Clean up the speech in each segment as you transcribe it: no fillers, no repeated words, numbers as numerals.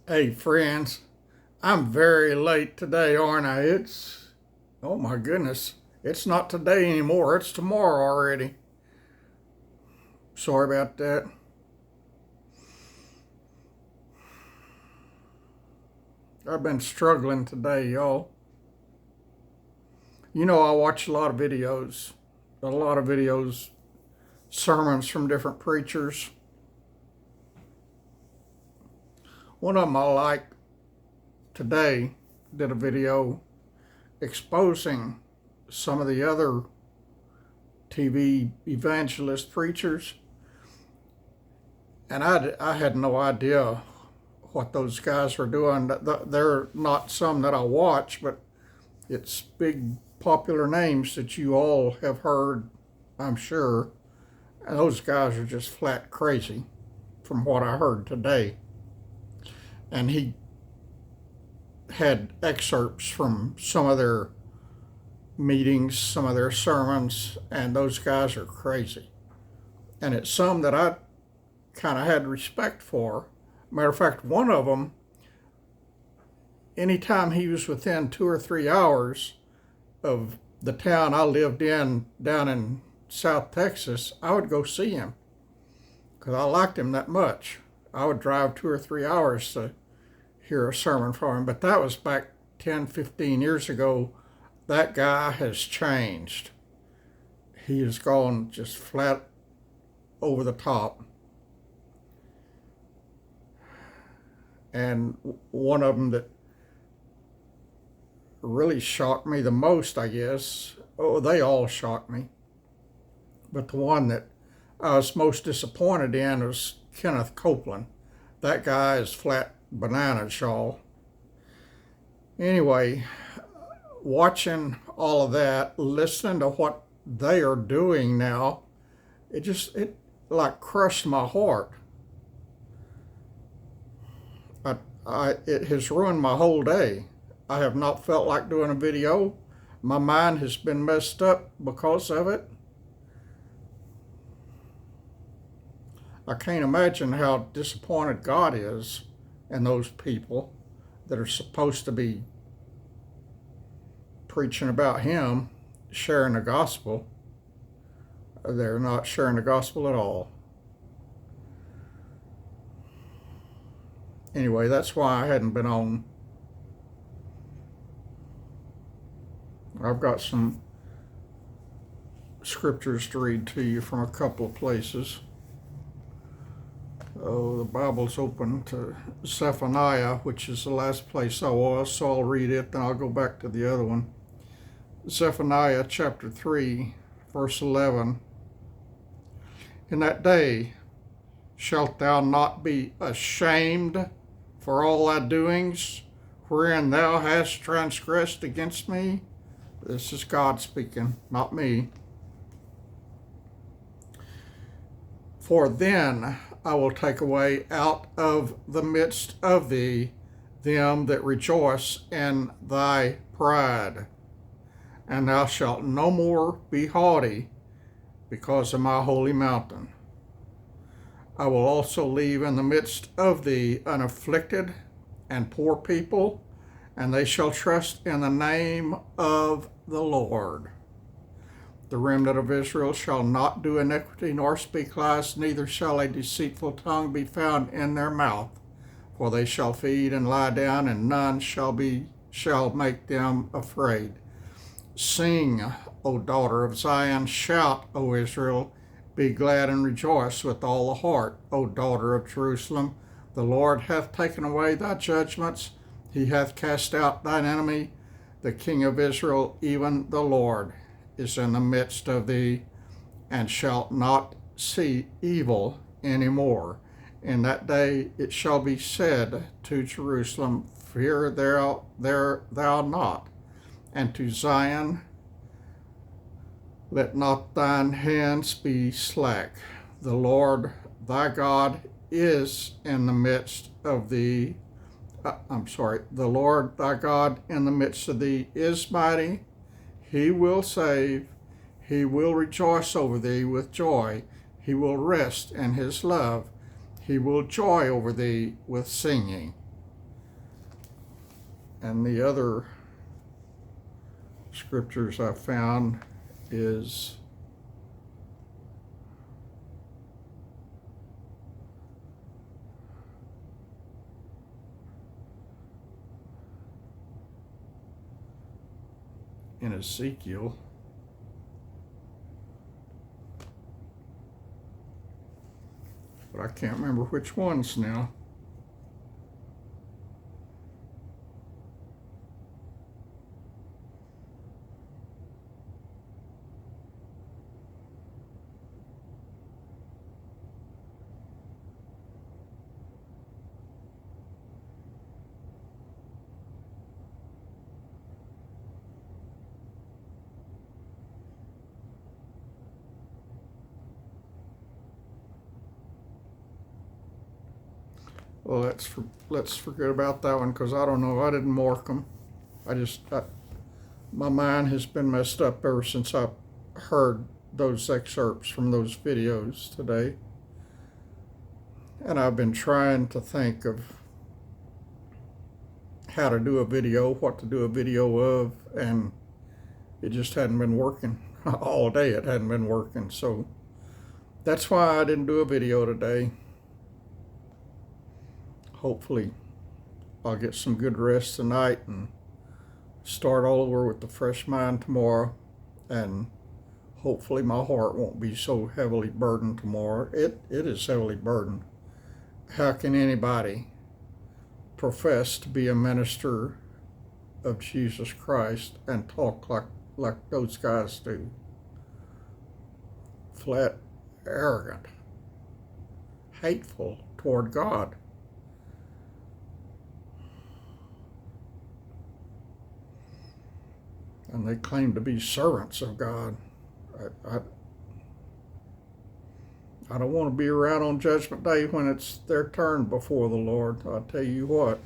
Hey friends, I'm very late today, aren't I? Oh my goodness, it's not today anymore, it's tomorrow already. Sorry about that. I've been struggling today, y'all. You know, I watch a lot of videos, sermons from different preachers. One of them I like today did a video exposing some of the other TV evangelist preachers, and I had no idea what those guys are doing. They're not some that I watch, but it's big popular names that you all have heard, I'm sure. And those guys are just flat crazy from what I heard today. And he had excerpts from some of their meetings, some of their sermons, and those guys are crazy. And it's some that I kind of had respect for. Matter of fact, one of them, anytime he was within 2 or 3 hours of the town I lived in down in South Texas, I would go see him because I liked him that much. I would drive 2 or 3 hours to hear a sermon from him, but that was back 10, 15 years ago. That guy has changed. He has gone just flat over the top. And one of them that really shocked me the most, I guess, they all shocked me, but the one that I was most disappointed in was Kenneth Copeland. That guy is flat bananas, y'all. Anyway, watching all of that, listening to what they are doing now, it like crushed my heart. It has ruined my whole day. I have not felt like doing a video. My mind has been messed up because of it. I can't imagine how disappointed God is in those people that are supposed to be preaching about Him, sharing the gospel. They're not sharing the gospel at all. Anyway, that's why I hadn't been on. I've got some scriptures to read to you from a couple of places. Oh, the Bible's open to Zephaniah, which is the last place I was, so I'll read it, then I'll go back to the other one. Zephaniah chapter 3, verse 11. In that day shalt thou not be ashamed for all thy doings, wherein thou hast transgressed against me. This is God speaking, not me. For then I will take away out of the midst of thee them that rejoice in thy pride, and thou shalt no more be haughty because of my holy mountain. I will also leave in the midst of thee an afflicted and poor people, and they shall trust in the name of the Lord. The remnant of Israel shall not do iniquity nor speak lies, neither shall a deceitful tongue be found in their mouth. For they shall feed and lie down, and none shall make them afraid. Sing, O daughter of Zion, shout, O Israel, be glad and rejoice with all the heart, O daughter of Jerusalem. The Lord hath taken away thy judgments, he hath cast out thine enemy. The King of Israel, even the Lord, is in the midst of thee, and shalt not see evil any more. In that day it shall be said to Jerusalem, fear thou not, and to Zion, let not thine hands be slack. The Lord thy God is in the midst of thee. The Lord thy God in the midst of thee is mighty. He will save. He will rejoice over thee with joy. He will rest in his love. He will joy over thee with singing. And the other scriptures I found is in Ezekiel. But I can't remember which ones now. Well, let's forget about that one because I don't know. I didn't mark them. My mind has been messed up ever since I heard those excerpts from those videos today. And I've been trying to think of how to do a video, what to do a video of, and it just hadn't been working. All day it hadn't been working. So that's why I didn't do a video today. Hopefully I'll get some good rest tonight and start all over with a fresh mind tomorrow, and hopefully my heart won't be so heavily burdened tomorrow. It is heavily burdened. How can anybody profess to be a minister of Jesus Christ and talk like those guys do? Flat arrogant, hateful toward God. And they claim to be servants of God. I don't want to be around on Judgment Day when it's their turn before the Lord. I'll tell you what,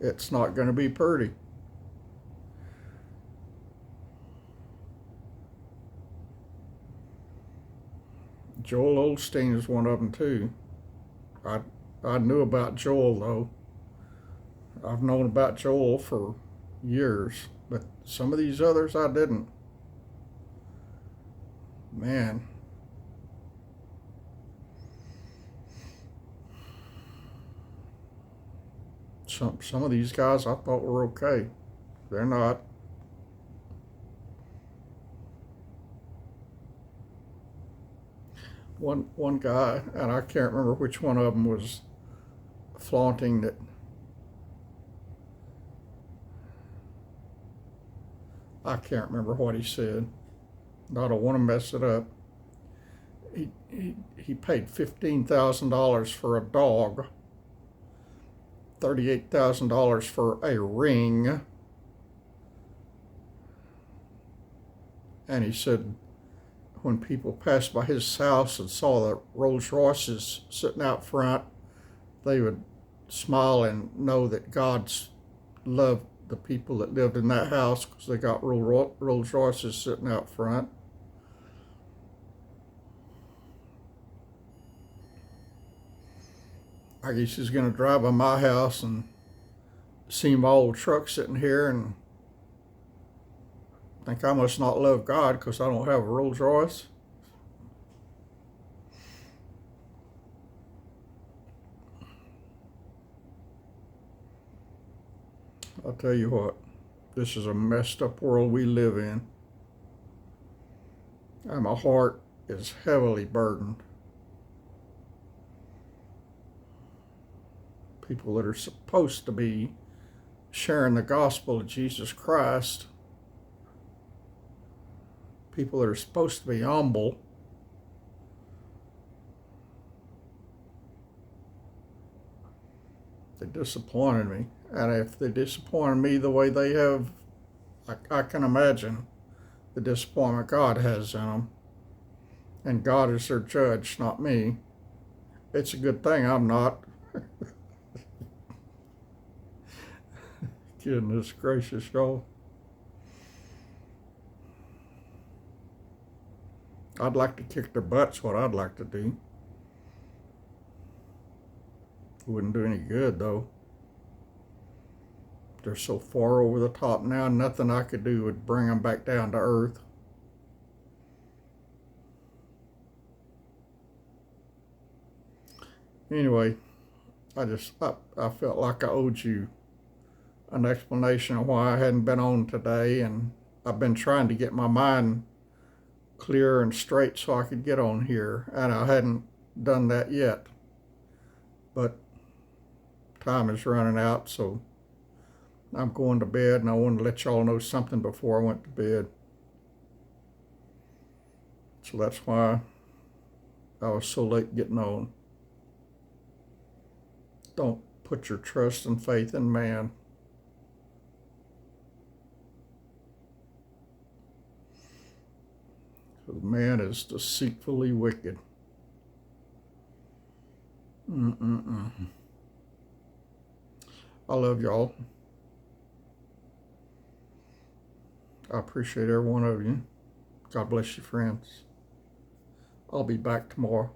it's not going to be pretty. Joel Osteen is one of them too. I knew about Joel though. I've known about Joel for years, but some of these others I didn't. Man. Some of these guys I thought were okay. They're not. One guy, and I can't remember which one of them, was flaunting that I can't remember what he said. I don't want to mess it up. He paid $15,000 for a dog, $38,000 for a ring, and he said when people passed by his house and saw the Rolls Royces sitting out front, they would smile and know that God's loved the people that lived in that house because they got Rolls Royces sitting out front. I guess he's going to drive by my house and see my old truck sitting here and think I must not love God because I don't have a Rolls Royce. I'll tell you what, this is a messed up world we live in. And my heart is heavily burdened. People that are supposed to be sharing the gospel of Jesus Christ, people that are supposed to be humble, they disappointed me. And if they disappointed me the way they have, I can imagine the disappointment God has in them. And God is their judge, not me. It's a good thing I'm not. Goodness gracious, y'all. I'd like to kick their butts, what I'd like to do. Wouldn't do any good, though. They're so far over the top now, nothing I could do would bring them back down to earth. Anyway, I felt like I owed you an explanation of why I hadn't been on today, and I've been trying to get my mind clear and straight so I could get on here, and I hadn't done that yet. But time is running out, so I'm going to bed, and I wanted to let y'all know something before I went to bed. So that's why I was so late getting on. Don't put your trust and faith in man. Because man is deceitfully wicked. I love y'all. I appreciate every one of you. God bless you, friends. I'll be back tomorrow.